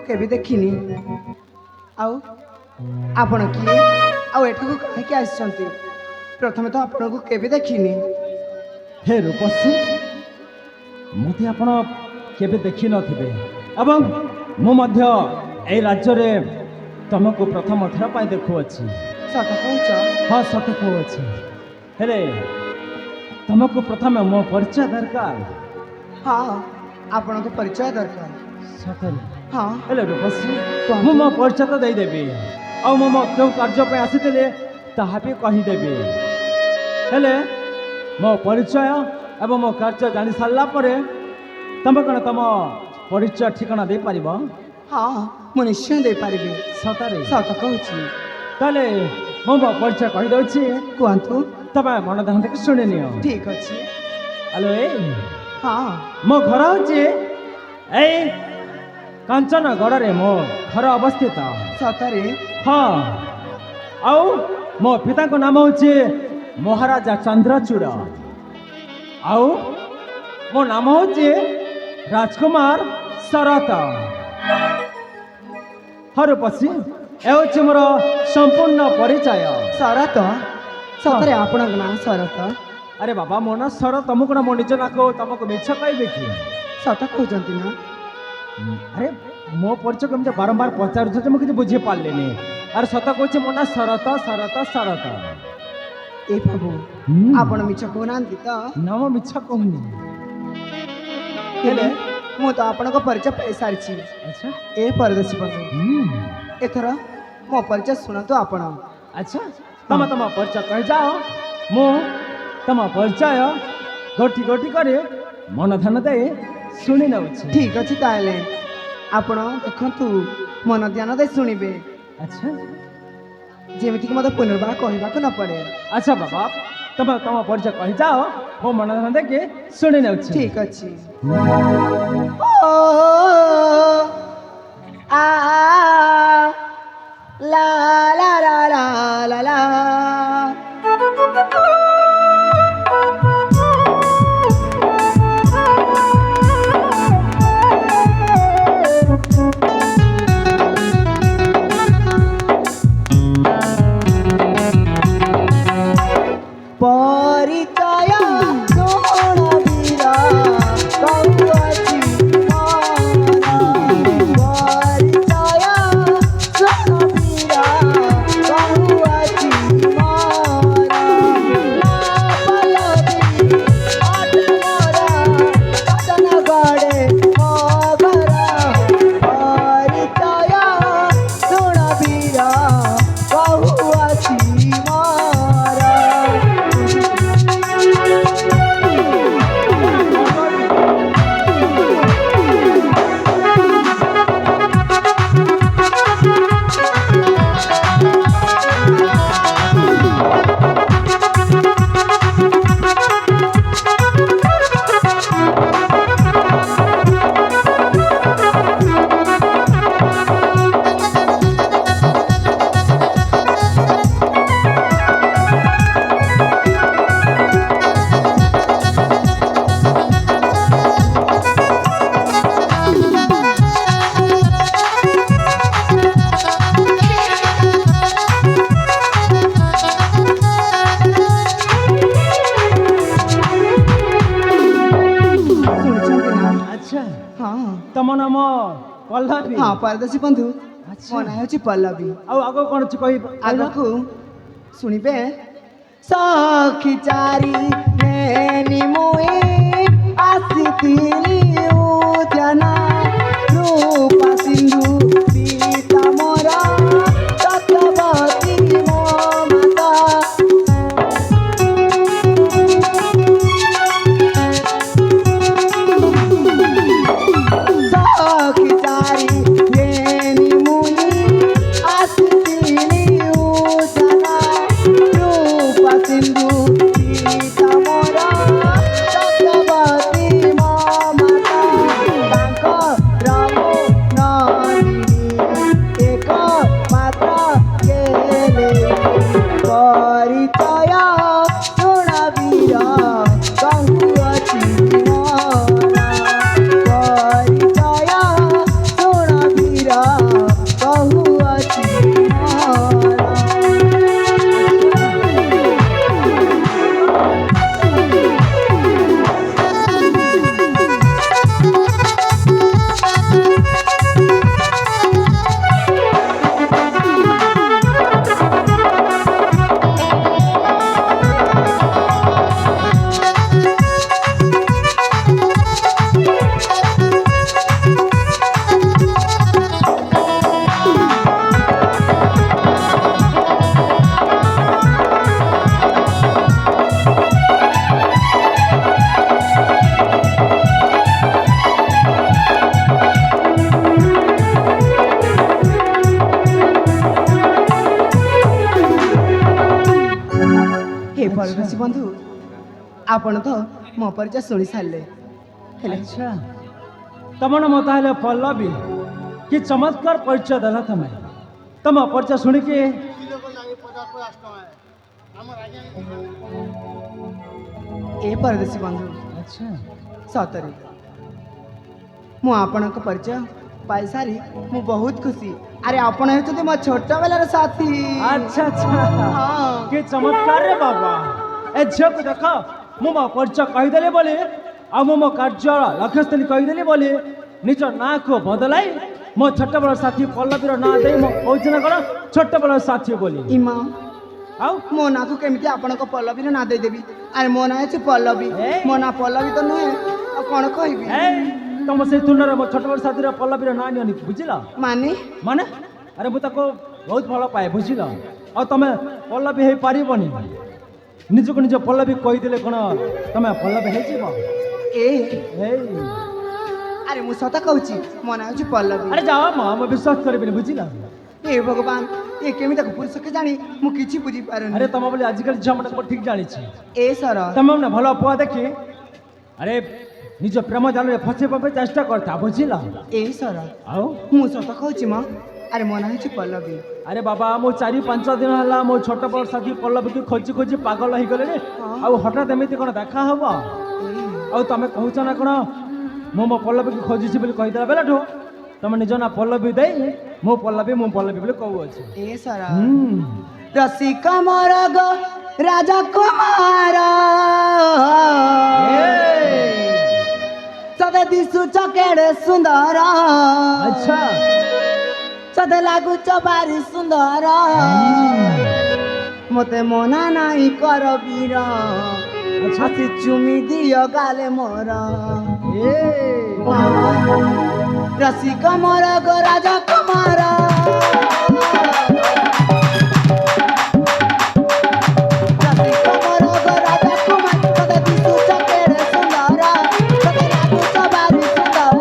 केबे देखिनी आउ आपण किए आउ एठको काहे आछंती प्रथमे तो आपण को केबे देखिनी हे रूपसी मते आपण केबे देखि नथिबे एवं मु मध्य ए राज्य रे तुमको प्रथम थर पाई देखु अछि सत कहछ हां सत कहू हेले तुमको प्रथम मो परिचय दरकार हाँ आपण को परिचय दरकार सतरे हाँ हेले रूपसी मु मो परिचय तो दे देबी आ मो क्यों कार्य पे आसीते ताहा भी कहीदेवी हेले मो परिचय एवं मो कार्य जानी सारा पर तुम कौन तुम परिचय ठिकाना दे पार हाँ मु निश्चय दे पारिबी सतरे सत कहूँ ताले मो मो परिचय कहीदे कहतु तब मन ध्यान देख शुणी नियो ठीक अच्छे हेलो ए हाँ मो घर हूँ ए कांचनगढ़ रे मो घर अवस्थित सतरे हाँ आउ मो पिता को नाम हूँ महाराजा चंद्रचूड़ आउ मो नाम हूँ राजकुमार शरत रूपसी ए मोर संपूर्ण परिचय शरत सतरे आपण ना शरत अरे बाबा मो ना शरत तुमको ना मो निज ना कहो तुमको मिछ कहे कि सत कहते ना अरे मो परिचय कमी बारंबार पचार मुझे बुझी पारे अरे सत कहे मो ना शरत शरत शरत ए प्रभु आपण मिछ कहना तो ना मो मिछ कहूनी हेले मु तो आपण को परिचय पाई सारी अच्छा ए परदेशी बंधु एथर मो परिचय शुणु आपण अच्छा तुम तुम परिचय कह जाओ मु तुम परिचय गोटी गोटी करे मन ध्यान दे शुणी नौ ठीक अच्छे ताले आपण देखु मन ध्यान दे शुणवे अच्छा जेमिति मत पुनर्बार कहवाक न पड़े अच्छा बाबा तुम तुम परिचय कह जाओ मो मन ध्यान दे के शुणी नौ ठीक अच्छे आ ला ला ला ला ला ला परिचय सोण वीरा कौअछि परिचय सोण वीरा कौअछि गड़े मगर परिचय सोण वीरा कौअछि तुम नाम पल्लवी हाँ परदेशी बंधु अच्छा। मो ना होची पल्लवी आगो कौन कही आगकू शुणिबे सखी चारी नेनी मुई आसितिली उद्याना रूप सिंधु पीता मोरा सत्यवती मो माता सखी चारी नेनी मुई आसितिली उद्याना रूप सिंधु पीता मोरा सत्यवती मो माता ପ୍ରିୟ କହୁଅଛି ମୋର। हे परदेशी बंधु आपण तो मो परिचय शुणी सारे अच्छा तम नाम ताहले पल्लवी कि चमत्कार परिचय देला तमें तम परिचय शुणी के ए परदेशी बंधु अच्छा सतरे मु आपण परिचय पाई सारी मु बहुत खुशी। अरे आपण हेतु मो छोट बेलार साथी। अच्छा अच्छा हाँ। कि चमत्कार रे बाबा ए झियो को देख मु मो परिचय कहीदेली बोली आ मो कार्य लक्ष्यस्थली कहीदेली बोली निज ना को बदलाई मो छोट बड़ साथी पल्लवीर ना दे मो कहूँ ना कौन छोट बड़ साथी बोली इमा आउ मो ना को केमिति आपण को पल्लवी ना दे देबी। अरे मो ना है पल्लवी मो ना पल्लवी तो नुहे आ कौन कहबी तुम से तुलना मो छोट बड़ साथी पल्लवीर ना नि बुझिल माने माने अरे मुझे बहुत भल पाए बुझिल आ तुम पल्लवी हो पारबनी निजक निज पल्लवी कहीदे कौन तुम पल्लवी हो ए अरे मु सत कहूची मो ना है पल्लवी। अरे जाओ माँ मैं विश्वास करें बुझिल हे भगवान ये केमिति पुरुष के जानी मु किछि बुझी पारनी। अरे तुम बोले आजिकल झील मैंने ठीक जानी ए सर तुम ने भल पुआ देखी अरे निज प्रेम जाल में फसैबा चेष्टा करता बुझिल ए सर आओ मु सत कहूची माँ अरे मो ना है पल्लवी। अरे बाबा मो 4-5 दिन है मो छोट बड़ साथी पल्लवी की खोजी खोजी पागल हो गले आ हठात एमती कौन देखा हम आ तुम कहूच ना कौन मो पल्लवी की खोजी बोली कहीदेला बेलाठू तुम निज ना पल्लवी दे मो पल्लवी बोली कहूँ ए सर रसिका मोर गो राजा कुमार सदे दिसु चकेड़े सुंदर। अच्छा सदे लागु भारी सुंदर मते मना नाई कर वीर अच्छा चुमी दियो गाले मोर रसिका मोर गो राजा कुमार रसिका मोर गो राजा कुमार सदे दिसु चकेड़े सुंदर सदे लागु भारी सुंदर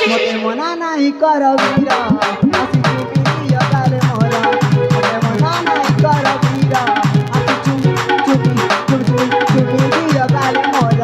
मते मना नाई कर वीर आसी चुमी दियो गाले मोर मते मना नाई कर वीर आसी चुमी दियो गाले मोर।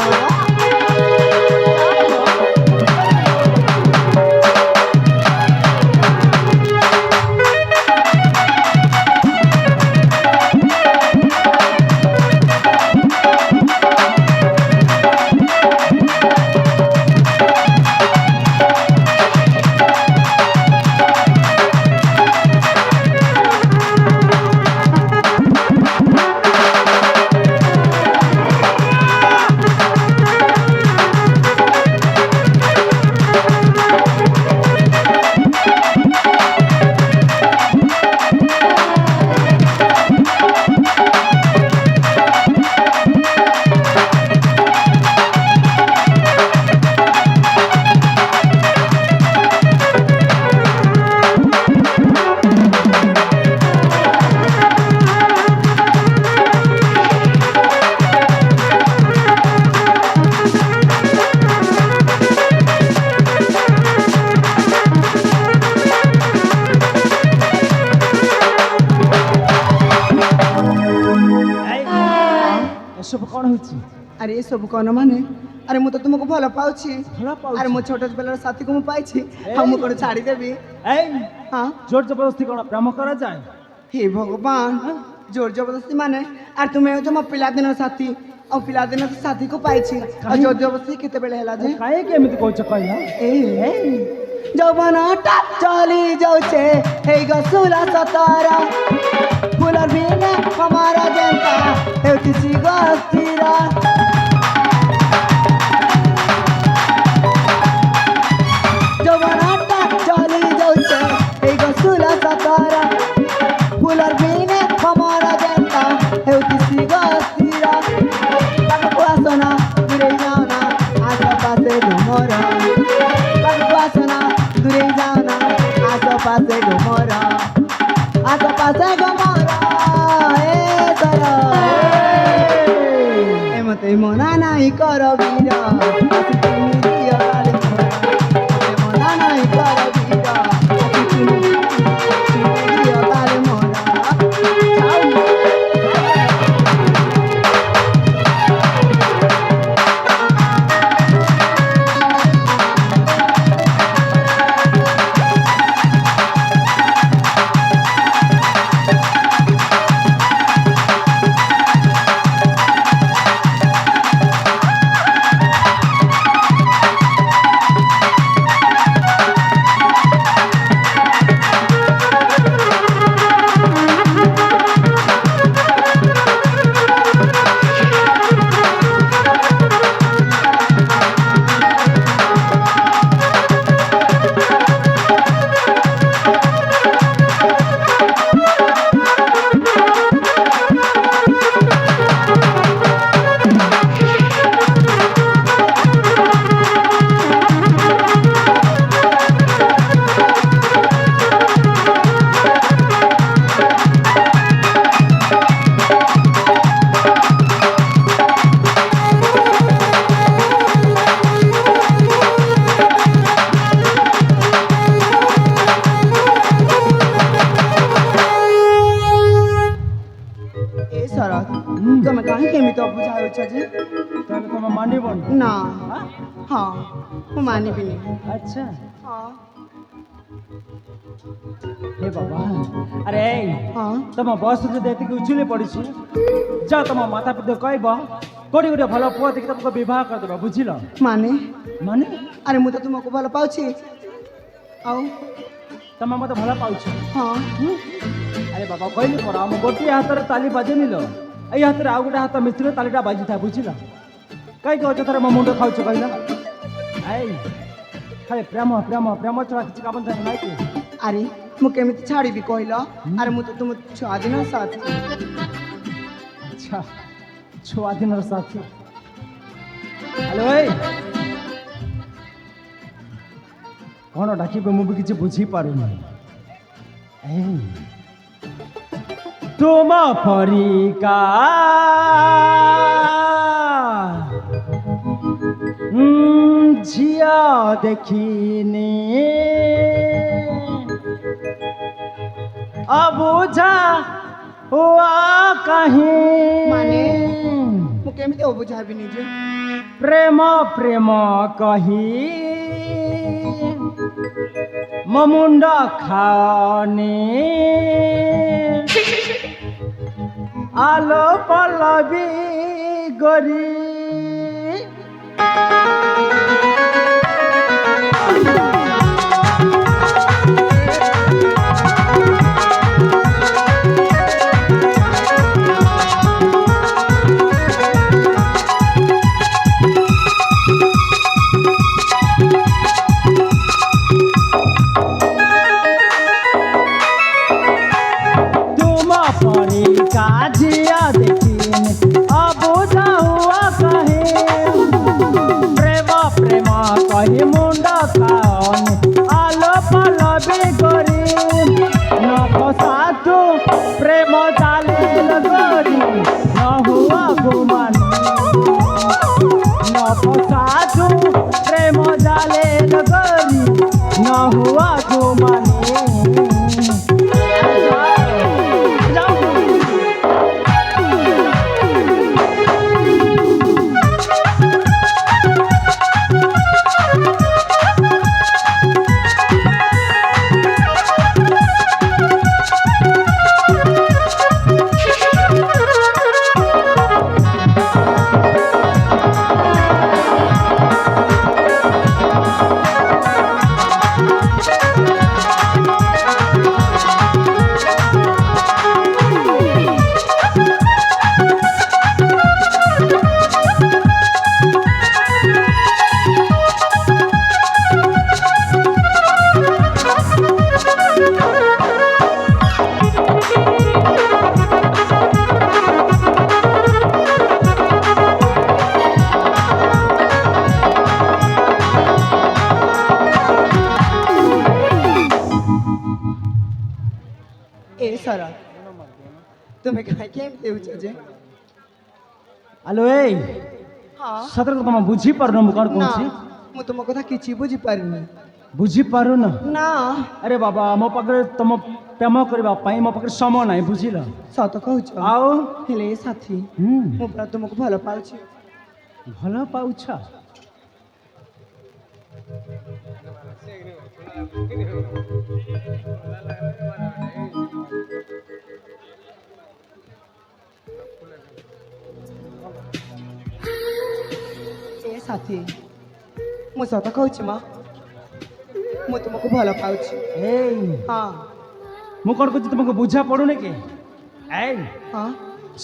सब कौन हो अरे ये सब कौन माने अरे मु तो तुमको भल पाउछि भला पाउछि? अरे मो छोट बेलार साथी को मु पाइछि हम कोन छाड़ी देबी। हां जोर जबरदस्ती कौन प्रेम करा जाए हे भगवान जोर जबरदस्ती माने अरे तुम्हें जो मो पिला दिन साथी ଆଉ ପିଲାଦିନ ତ ସାଥୀକୁ ପାଇଛି ଆଉ ଯଦି ଅବଶ୍ୟ କେତେବେଳେ ହେଲା ଯେ କାହିଁ କେମିତି କହୁଛ କହିଲ ଯୌବନଟା ଚଲି ଯାଉଛେ ହେଇ ଗସୁଲା ସତର ଫୁଲର ବିନେ କମର ଯେନ୍ତା ହେଉଥିସି ଗସ୍ତିର ଯୌବନଟା ଚଲି ଯାଉଛେ ହେଇ ଗସୁଲା ସତର ଫୁଲର ବିନେ କମର ଯେନ୍ତା ହେଉଥିସି ଗସ୍ତିର ପାଖକୁ ଆସନା ଦୂରେଇ ଯାଅନା ଆଶପାଶେ ଘୁମର ପାଖକୁ ଆସନା দূরে যাও না আশেপাশে ঘুমরা আশেপাশে ঘুমরা এমতে মনা নাই কর বীরা তুমি দিও গালে মনা নাই কর বীরা তুমি দিও গালে মোরা তুমি কাহি কেমিতি বুঝাউছ যে তাহলে তোমার মানিবন না হ্যাঁ মু মানিবিনি আচ্ছা হ্যাঁ हे बाबा अरे हाँ तुम बस যদি এতিকি উছুলি পড়িছি যা তোমার মাতা পিতা কইব কোটি কোটি ভালো পুয়া দেখি তোমাকে বিবাহ করে দেবা বুঝিল মানে মানে আরে মু তো তোমাকে ভালো পাউছি আও তুমি মতে ভালো পাউছ হ্যাঁ আরে বাবা কইলি পড়া আমি গোটি হাতরে তালি বাজে নিল এই হাতরে আউ গোটা হাত মিস্ত্রি তালিটা বাজি থা বুঝিল কাই কো অযথারে মো মুন্ড খাউছ কইলা এই খালি প্রেম প্রেম প্রেম ছড়া কিছু কাম জানি নাই কি আরে মু কেমিতি ছাড়িবি কইল আরে মু তো তুম ছুয়া দিন সাথী আচ্ছা ছুয়া দিনের সাথী হ্যালো এই কোন ডাকিবে মু বি কিছু বুঝি পারুনি এই তোমা ফরিকা ঝিয়া দেখিনি अबुझा हुआ कहीं माने मु केमिति बुझाबिनी जे प्रेम प्रेम कही ममुंडा खाने आलो पल्लवी गरी काजिया देखिन अबुझा हुआ कहे प्रेम प्रेम कही मुंडा खान आलो पलबी गरी न फसातु प्रेम जाले लगरी न हुआ घुमानी न फसातु प्रेम जाले लगरी न हुआ घुमानी ସାରା ତୁମେ କାହିଁକି ଏମିତି ହେଉଛ ଯେ ଆଲୋ ଏଇ ହଁ ସତରେ ତମେ ବୁଝିପାରୁନ ମୁଁ କ'ଣ ନା କହୁଛି ମୁଁ ତୁମ କଥା କିଛି ବୁଝିପାରିନି ବୁଝିପାରୁନ ନା ଆରେ ବାବା ମୋ ପାଖରେ ତମ ପ୍ରେମ କରିବା ପାଇଁ ମୋ ପାଖରେ ସମୟ ନାହିଁ ବୁଝିଲ ସତ କହୁଛ ଆଉ ହେଲେ ସାଥୀ ହୁଁ, ମୁଁ ପୁରା ତୁମକୁ ଭଲ ପାଉଛି ଭଲ ପାଉଛ ଏ ସାଥୀ ମୁଁ ସତ କହୁଛି ମା ମୁଁ ତୁମକୁ ଭଲ ପାଉଛି ଏଇ ହଁ ମୁଁ କ'ଣ କହୁଛି ତୁମକୁ ବୁଝା ପଡୁନି କି ଏଇ ହଁ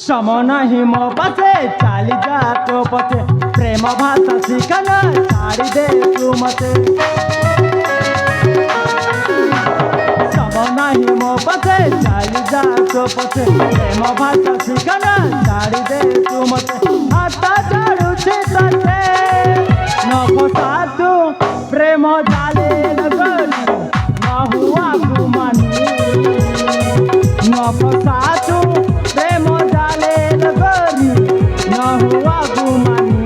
ସମୟ ନାହିଁ ମୋ ପାଶେ ଚାଲି ଯା ତୋ ପଛେ ପ୍ରେମ ଭାଷା ଶିଖନା ଛାଡ଼ି ଦେ ତୁ ମତେ ସମୟ ନାହିଁ ମୋ ପାଶେ ଚାଲି ଯା ତୋ ପଛେ ପ୍ରେମ ଭାଷା ଶିଖନା ଛାଡ଼ି ଦେ ତୁ ମତେ ହାତ ଛାଡ଼ୁଛି ତତେ ନ ଫସା ତୁ ପ୍ରେମ ଜାଲେ লগনি ନ ହୁଆ ଗୁମାନୀ ନ ଫସା ତୁ ପ୍ରେମ ଜାଲେ লগনি ନ ହୁଆ ଗୁମାନୀ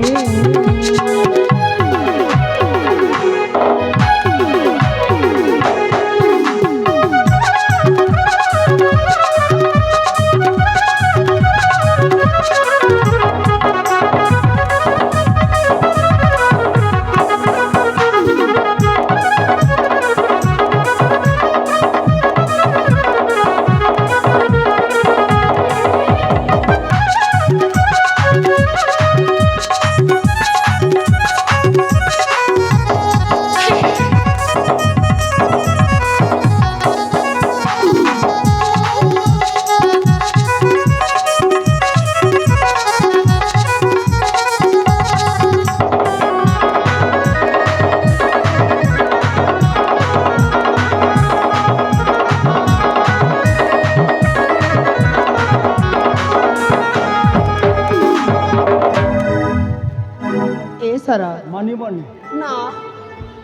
ଏ ସାରା ମାନିବନି ନା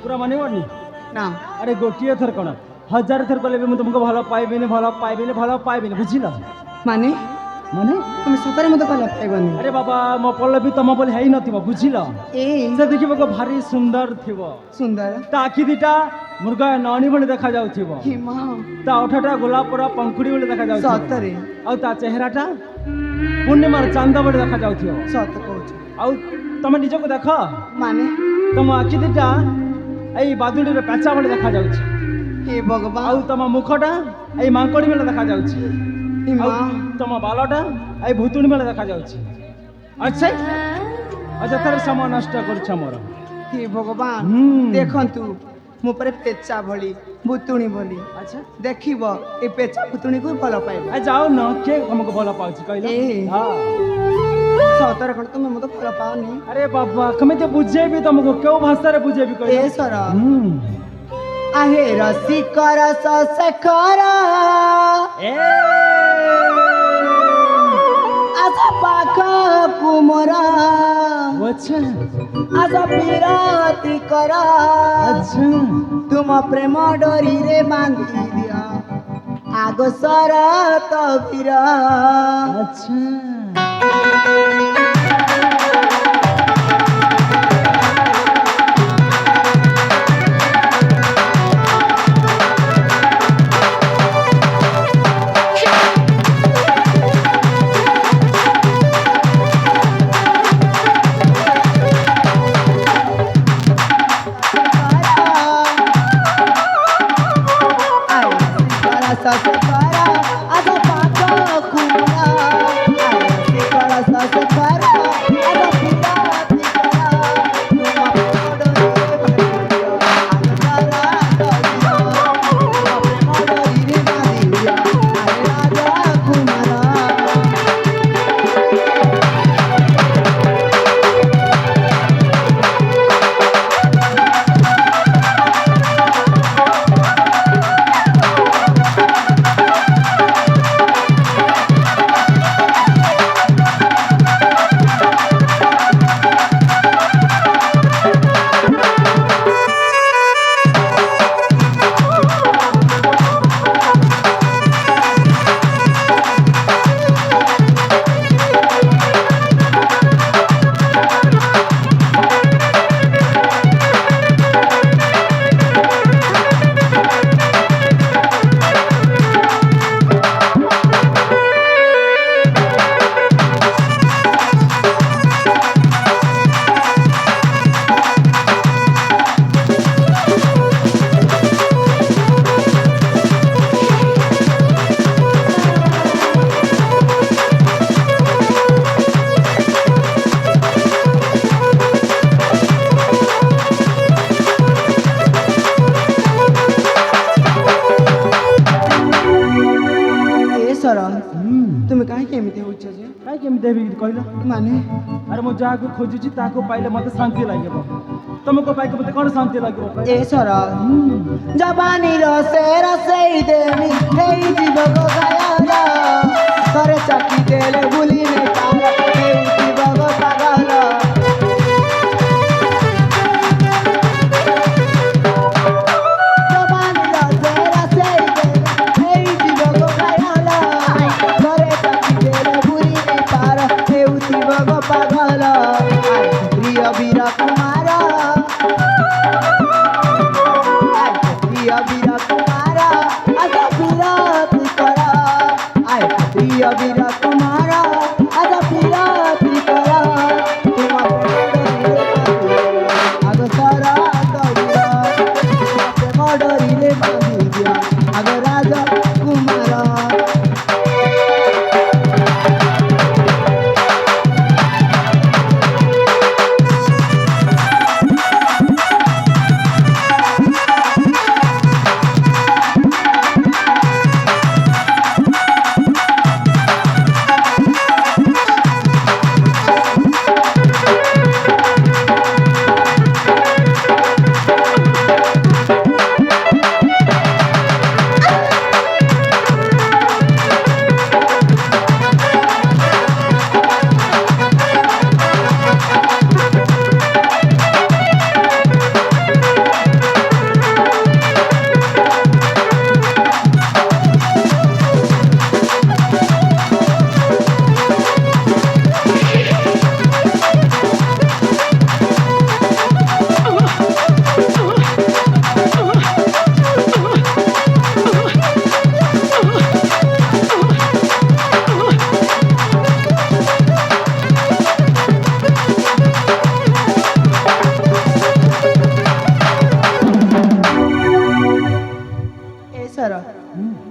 ପୁରା ମାନିବନି ନା ଆରେ ଗୋଟିଏ ଥର କ'ଣ ହଜାର ଥର କଲେ ବି ମୁଁ ତୁମକୁ ଭଲ ପାଇବିନି ଭଲ ପାଇବିନି ଭଲ ପାଇବିନି ବୁଝିଲ ମାନେ ମାନେ ତୁମେ ସତରେ ମୋତେ ଭଲ ପାଇବନି ଆରେ ବାବା ମୋ ପଲ୍ଲବୀ ତମ ବୋଲି ହେଇନଥିବ ବୁଝିଲ ଏ ସେ ଦେଖିବାକୁ ଭାରି ସୁନ୍ଦର ଥିବ ସୁନ୍ଦର ତା ଆଖି ଦିଟା ମୃଗ ନଣୀ ଭଳି ଦେଖାଯାଉଥିବ ହି ମା ତା ଓଠଟା ଗୋଲାପର ପଙ୍କୁଡ଼ି ଭଳି ଦେଖାଯାଉଥିବ ସତରେ ଆଉ ତା ଚେହେରାଟା ପୂର୍ଣ୍ଣିମାର ଚାନ୍ଦ ଭଳି ଦେଖାଯାଉଥିବ ସତ କହୁଛୁ ଆଉ ତମେ ନିଜକୁ ଦେଖ ମାନେ ତମ ଆଖି ଦିଟା ଏଇ ବାଦୁଡ଼ିର ପେଚା ଭଳି ଦେଖାଯାଉଛି ହେ ଭଗବାନ ଆଉ ତମ ମୁଖଟା ଏଇ ମାଙ୍କଡ଼ି ଭଳି ଦେଖାଯାଉଛି ହି ଆଉ ମା ତମ ବାଲଟା ଏଇ ଭୁତୁଣି ଭଳି ଦେଖାଯାଉଛି ଆଚ୍ଛା ଅଯଥାରେ ସମୟ ନଷ୍ଟ କରୁଛ ମୋର ହେ ଭଗବାନ ହୁଁ। ଦେଖନ୍ତୁ ମୋ ପରେ ପେଚା ଭଳି ଭୁତୁଣି ଭଳି ଆଚ୍ଛା ଦେଖିବ ଏ ପେଚା ଭୁତୁଣିକୁ ଭଲ ପାଇବ ଯାଉନ କିଏ ତମକୁ ଭଲ ପାଉଛି କହିଲ ଏ। ହଁ। ସତରେ କ'ଣ ତୁମେ ମୋତେ ଭଲ ପାଅନି ଆରେ ବାବା କେମିତି ବୁଝେଇବି ତମକୁ କେଉଁ ଭାଷାରେ ବୁଝେଇବି ଏ କହିଲ ସର ହୁଁ। आहे रसिकर सशेखर ଏ आज पाख कुमर ଆଚ୍ଛା आज विरति कर ଆଚ୍ଛା तुम प्रेम डोरी रे बांधी दिया आग सर तो वीर ଆଚ୍ଛା सशेखर आज पाख कुमर रसिकर सशेखर କେମିତି ଦେବି କହିଲ? ମାନେ ଆରେ ମୁଁ ଯାହାକୁ ଖୋଜୁଛି ତାହାକୁ ପାଇଲେ ମୋତେ ଶାନ୍ତି ଲାଗିବ। ତମକୁ ପାଇକି ମୋତେ କ'ଣ ଶାନ୍ତି ଲାଗିବ? ଏ ସର ଜବାନୀର ସେ ରସେଇ ଦେବି ହେଇଯିବ ଗୋ ଗାୟର ଥରେ ଚାକି ଦେଲେ ଭୁଲି ନେଇ ପାର ହେଇଯିବ ଗୋ ପାଗଳ ଜବାନୀର ସେ ରସେଇ ଦେବି ହେଇଯିବ ଗୋ ଗାୟର ଥରେ ଚାକି ଦେଲେ ଭୁଲି ନେଇ ପାର ହେଇଯିବ ଗୋ ପାଗଳ ପ୍ରିୟ ବୀର କୁମାର প্রিয় বীর কুমার আজ বিরতি কর আয় প্রিয় বীর কুমার আজ বিরতি কর আগ সর দৌড় মডরিলে বাঁধি দিয়া আগ রাজ কুমার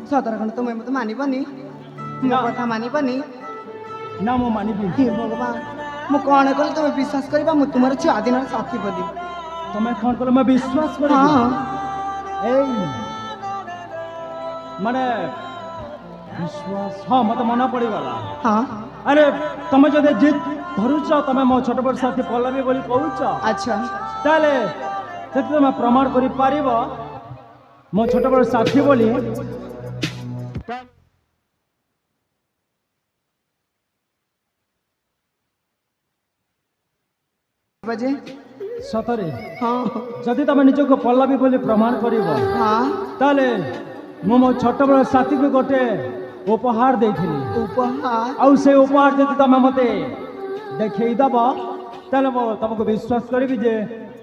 ସତର ଖଣ୍ଡ ତୁମେ ମୋତେ ମାନିବନି ମୋ କଥା ମାନିବନି ନା ମୁଁ ମାନିବି। ହେ ଭଗବାନ ମୁଁ କ'ଣ କଲି ତୁମେ ବିଶ୍ୱାସ କରିବା ମୁଁ ତୁମର ଛୁଆଦିନର ସାଥୀ ବୋଲି ତମେ କ'ଣ କଲ ମୁଁ ବିଶ୍ୱାସ କରିବି? ହଁ ଏଇ ମାନେ ବିଶ୍ୱାସ ହଁ ମୋତେ ମନେ ପଡ଼ିଗଲା। ହଁ ଆରେ ତମେ ଯଦି ଜିଦ୍ ଧରୁଛ ତମେ ମୋ ଛୋଟ ବଡ଼ ସାଥୀ ପଲ୍ଲବୀ ବୋଲି କହୁଛ ଆଚ୍ଛା ତାହେଲେ ଯଦି ତମେ ପ୍ରମାଣ କରିପାରିବ ମୋ ଛୋଟ ବଡ଼ ସାଥୀ ବୋଲି ବଜେ ସତରେ ହଁ ଯଦି ତମେ ନିଜକୁ ପଲ୍ଲବୀ ବୋଲି ପ୍ରମାଣ କରିବ ହଁ ତାହେଲେ ମୁଁ ମୋ ଛୋଟ ବଡ଼ ସାଥୀକୁ ଗୋଟେ ଉପହାର ଦେଇଥିଲି ଉପହାର ଆଉ ସେ ଉପହାର ଯଦି ତମେ ମୋତେ ଦେଖେଇଦବ ତାହେଲେ ମୁଁ ତମକୁ ବିଶ୍ୱାସ କରିବି ଯେ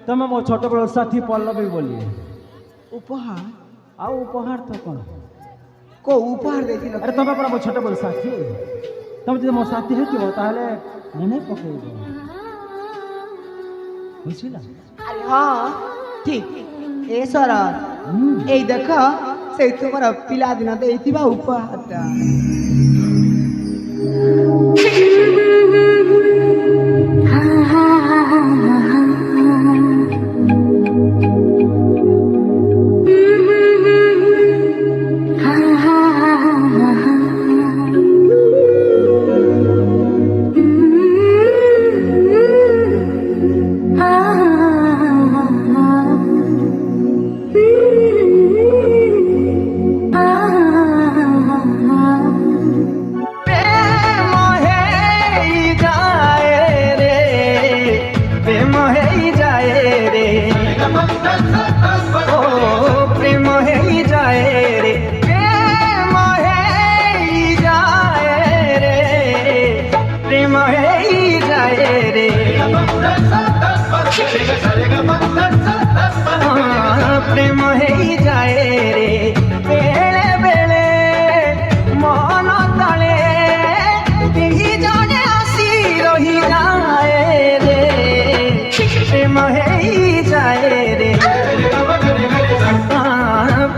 ତମେ ମୋ ଛୋଟ ବଡ଼ ସାଥୀ ପଲ୍ଲବୀ ବୋଲି। ଉପହାର ଆଉ ଉପହାର ତ କ'ଣ? କୋଉ ଉପହାର ଦେଇଥିଲ? ଆରେ ତମେ ପରା ମୋ ଛୋଟ ବଡ଼ ସାଥୀ ତମେ ଯଦି ମୋ ସାଥୀ ହେଇଥିବ ତାହେଲେ ମନେ ପକେଇବ ବୁଝିଲା? ଆରେ ହଁ ଠିକ ଏ ସର ଏଇ ଦେଖ ସେଇ ତୁମର ପିଲାଦିନ ଦେଇଥିବା ଉପହାରଟା प्रेम ही जाए रे बेले बेले मन तले केही जने आसी रही जाए रे प्रेम ही जाए रे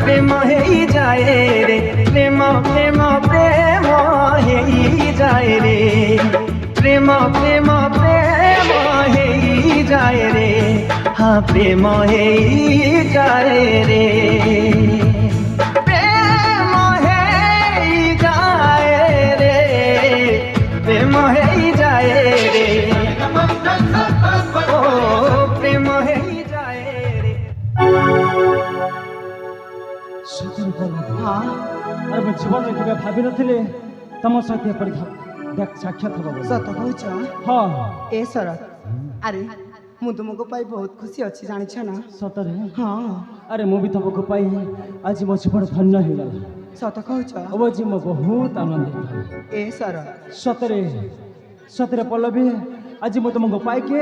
प्रेम ही जाए रे प्रेम प्रेम प्रेम ही जाए रे प्रेम प्रेम प्रेम ही जाए रे हाँ प्रेम ही जाए रे प्रेम ही जाए रे प्रेम है ସତରେ ପଲ୍ଲବୀ ହଁ ଆରେ ମୁଁ ଜୀବନରେ କେବେ ଭାବିନଥିଲି ତମ ସହିତ ଏପରି ଦେଖ ସାକ୍ଷାତ ହବ ବୋଲି। ସତ କହୁଛ ହଁ ଏ ଶରତ ଆରେ ମୁଁ ତୁମକୁ ପାଇ ବହୁତ ଖୁସି ଅଛି ଜାଣିଛ ନା ସତରେ ହଁ ଆରେ ମୁଁ ବି ତମକୁ ପାଇ ଆଜି ମୋ ଜୀବନ ଧନ୍ୟ ହେଇଗଲା। ସତ କହୁଛ ଅବଜି ମୁଁ ବହୁତ ଆନନ୍ଦିତ। ଏ ଶରତ ସତରେ ସତରେ ପଲ୍ଲବୀ ଆଜି ମୁଁ ତୁମକୁ ପାଇକି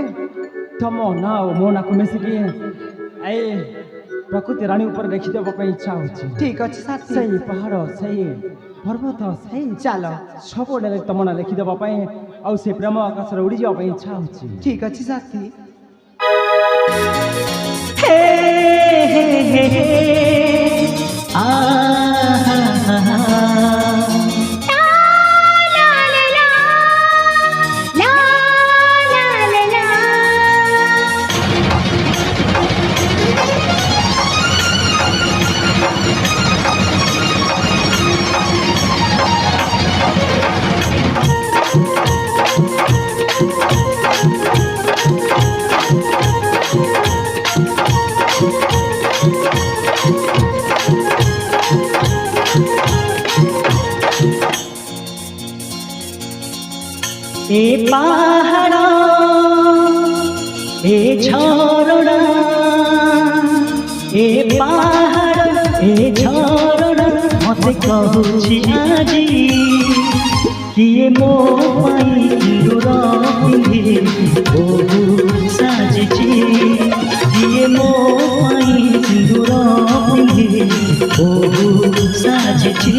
ତମ ନାଁ ଓ ମୋ ନାଁକୁ ମିଶିକି ଏ ପ୍ରକୃତି ରାଣୀ ଉପରେ ଲେଖିଦେବା ପାଇଁ ଇଚ୍ଛା ହେଉଛି। ଠିକ ଅଛି ସାଥୀ ସେଇ ପାହାଡ଼ ସେଇ ପର୍ବତ ସେଇ ଚାଲ ସବୁବେଳେ ତମ ନାଁ ଲେଖିଦେବା ପାଇଁ ଆଉ ସେ ପ୍ରେମ ଆକାଶରେ ଉଡ଼ିଯିବା ପାଇଁ ଇଚ୍ଛା ହେଉଛି। ଠିକ ଅଛି ସାଥୀ ए पहाड़ ए झरना ए पहाड़ ए झरना मते कहूछि आजी किए मो पाई सिंदूर पिंधि बहु साजिछि किए मो पाई सिंदूर पिंधि बहु साजिछि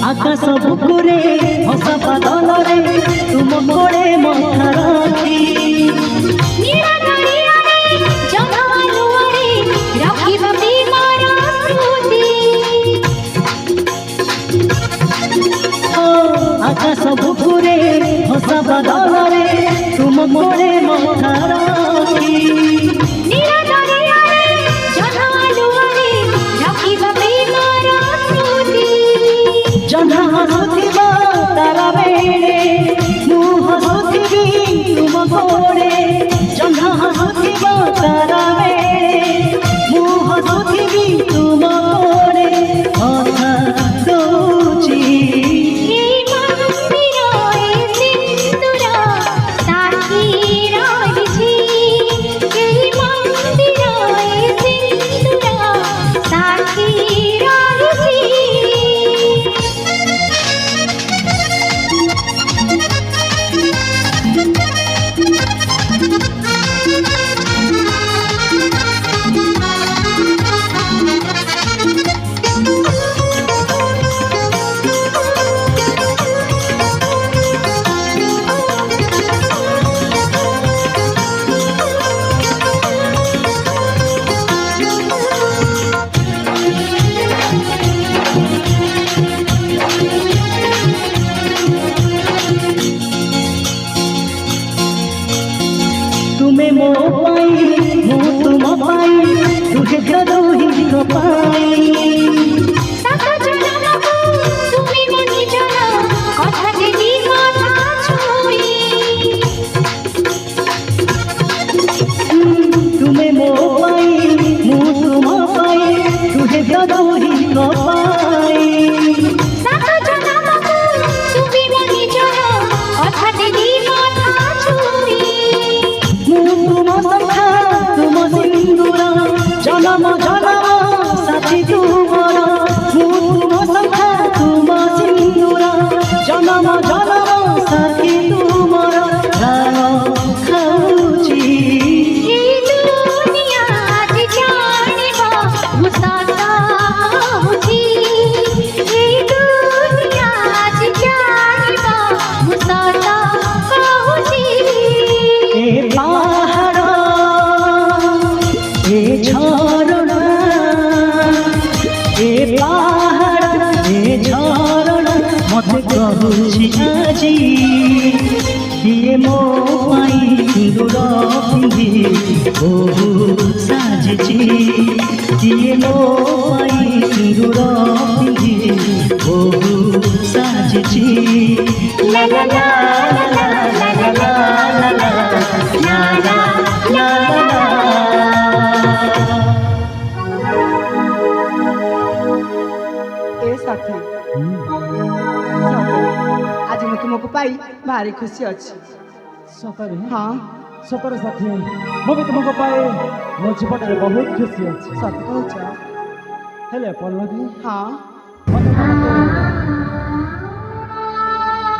आकाश बुकुरे हसा बादलरे तुम मोड़े मथारती नीला दरियारे जमालुआरे रखिब बीमार स्मृति आकाश बुकुरे हसा बादलरे तुम मोड़े मथारती नीला दरियारे जमालुआरे रखिब बीमार स्मृति जन्हा हसुथिबा तारा बेड़े मुह हसुथिबी तुम गोड़े जन्हा हसुथिबा तारा बेड़े मुह हसुथिबी तुम गोड़े কথা দৌছি এই মন্দিরে সিন্দুর সাথী রয়েছি এই মন্দিরে সিন্দুর সাথী রয়েছি तुम्हें मो पाई मो तुम पाई तुझे कदोही को पाई সাত জনমকু তুমি মো নিজর কথা দেবি কথা ছুঁই तुम्हें मो पाई मो तुम पाई तुझे कदोही को पाई সাত জনমকু তুমি মো নিজর কথা দেবি কথা ছুঁই मु तुम सखा तुम सिंह জনম জনম সাথী তুমর মু তুম সখা তুম সিন্দুর জনম জনম সাথী তুমর প্রাণ খাউছি এই দুনিয়া আজ জানিব ମୁଁ ସତ କହୁଛି এই দুনিয়া আজ জানিব ମୁଁ ସତ କହୁଛି এ পাহাড় এ ঝরনা এ পাহাড় এ ঝরনা মতে কহুছি আজি কিয়ে মো পাই সিঁদুর পিঁধি বহু সাজিছি কিয়ে মো পাই সিঁদুর পিঁধি বহু সাজিছি লা লা লা লা লা লা লা লা লা লা লা লা লা ए साथी आज मैं तुमको पाई भारी खुशी अच्छी ସତରେ हाँ ସତରେ ସାଥୀ ମୁଁ ବି ତୁମକୁ ପାଇ ମୋ ଜୀବନରେ ବହୁତ ଖୁସି ଅଛି सत कहूच ହେଲେ ପଲ୍ଲବୀ हाँ ମୋତେ ତୁମକୁ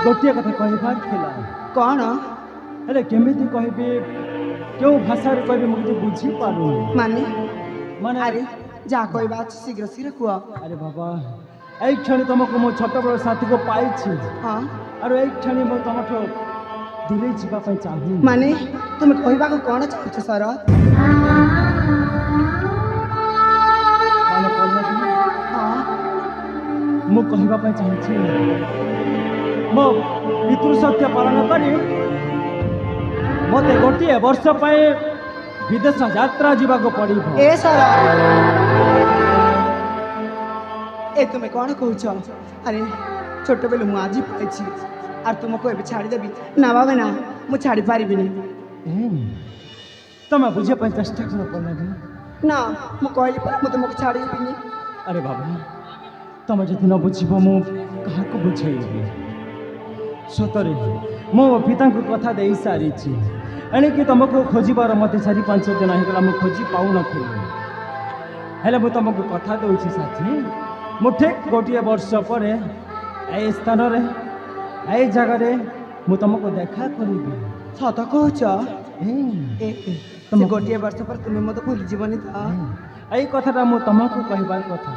ଗୋଟିଏ କଥା କହିବାର ଥିଲା कौन ହେଲେ କେମିତି କହିବି କେଉଁ ଭାଷାରେ କହିବି ମୁଁ କିଛି ବୁଝିପାରୁନି माने ମାନେ अरे जा कोई बात शीघ्र शीघ्र कुह ଆରେ ବାବା ଏଇ କ୍ଷଣି ତୁମକୁ ମୋ ଛୋଟବେଳ ସାଥୀକୁ ପାଇଛି हाँ ଆରୁ ଏଇ କ୍ଷଣି ମୁଁ ତୁମଠୁ ଦୂରେଇ ଯିବା ପାଇଁ ଚାହୁଁନି माने तुम कहवा कौन चाहूच सर ମାନେ ପଲ୍ଲବୀ हाँ ମୁଁ କହିବା ପାଇଁ ଚାହୁଁଛି ମୋ ପିତୃସତ୍ୟ ପାଳନ କରି ମୋତେ ଗୋଟିଏ ବର୍ଷ ପାଇଁ ବିଦେଶ ଯାତ୍ରା ଯିବାକୁ ପଡ଼ିବ ए सर ए तुम्हें कौन कहूच अरे छोट बेलू मु आज पाई और तुमको एबे छाड़ी देबी ना बाबा ना मु छाड़ी पारिबिनी ତମେ ବୁଝିବା ପାଇଁ ଚେଷ୍ଟା କର ପଲ୍ଲବୀ ना मु कहली पर मु तुमको छाड़ी देबिनी ଆରେ ବାବା ତମେ ଯଦି ନ ବୁଝିବ ମୁଁ କାହାକୁ ବୁଝେଇବି ସତରେ ମୁଁ ମୋ ପିତାଙ୍କୁ କଥା ଦେଇ ସାରିଛି ଏଣିକି ତମକୁ ଖୋଜିବାର ମୋତେ 4-5 ଦିନ ହେଇଗଲା ମୁଁ ଖୋଜି ପାଉନଥିଲି ହେଲେ ମୁଁ ତମକୁ କଥା ଦେଉଛି ସାଥୀ ମୁଁ ଠିକ୍ ଗୋଟିଏ ବର୍ଷ ପରେ ଏଇ ସ୍ଥାନରେ ଏଇ ଜାଗାରେ ମୁଁ ତମକୁ ଦେଖା କରିବି सत कहूच ଏ, से गोटे वर्ष पर तुम्हें मत भूल जीवनी था ଏଇ କଥାଟା ମୁଁ ତମକୁ କହିବାର କଥା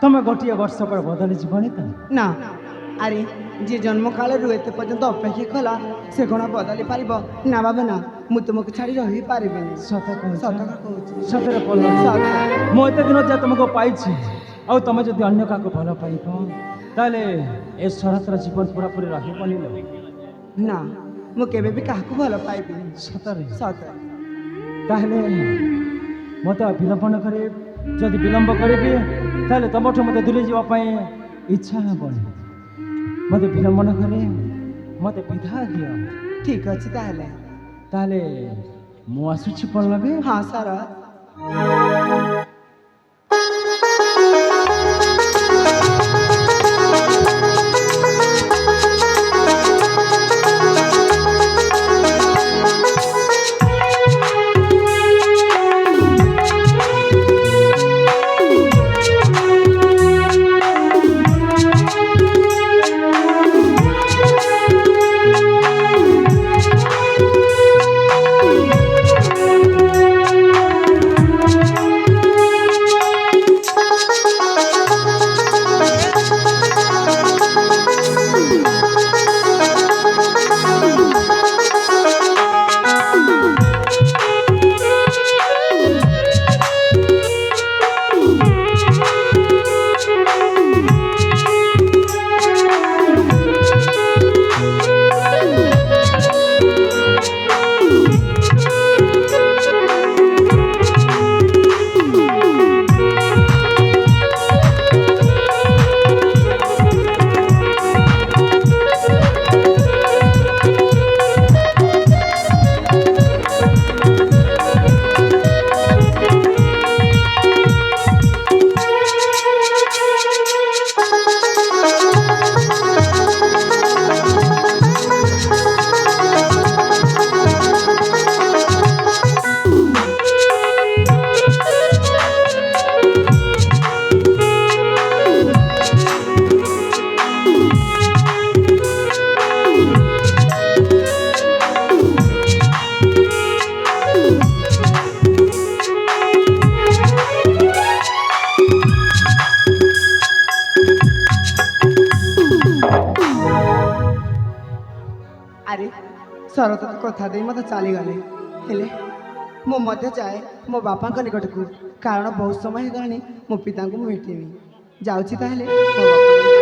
ତମେ ଗୋଟିଏ ବର୍ଷ ପରେ ବଦଳି ଯିବନି ତ ना अरे जे जन्म काल रु एते पर्यंत अपेक्षा कला से कोना बदली पारिब ना बाबा ना मु तुमको छाड़ी रही पारिबिनी ସତ କହୁଛ सत कहूच ସତରେ ପଲ୍ଲବୀ सत ମୁଁ ଏତେ ଦିନ ଯାଏ ତୁମକୁ ପାଇଛି ଆଉ ତମେ ଯଦି ଅନ୍ୟ କାହାକୁ ଭଲ ପାଇବ ତାହେଲେ ଏ ଶରତର ଜୀବନ ପୁରାପୁରି ରହିବନି ଲୋ ना मु केबे भी काहाକୁ ଭଲ ପାଇବିନି ସତରେ सत ତାହେଲେ ମୋତେ ବିଳମ୍ବ ନ କରି ଯଦି ବିଳମ୍ବ କରିବି ତାହେଲେ ତମଠୁ ମୋତେ ଦୂରେଇ ଯିବା ପାଇଁ ଇଚ୍ଛା ହେବନି ମୋତେ ବିଳମ୍ବ ନ କରି ମୋତେ ବିଧା ଦିଅ ठीक अछि ताहले ତାହେଲେ ମୁଁ ଆସୁଛି ପଲ୍ଲବୀ हाँ सर ସରସ୍ୱତୀ କଥା ଦେଇ ମୋତେ ଚାଲିଗଲେ। ହେଲେ ମୁଁ ମଧ୍ୟ ଯାଏ ମୋ ବାପାଙ୍କ ନିକଟକୁ, କାରଣ ବହୁତ ସମୟ ହେଇଗଲାଣି ମୋ ପିତାଙ୍କୁ ମୁଁ ଭେଟିନି। ଯାଉଛି ତାହେଲେ ମୋ ବାପାଙ୍କ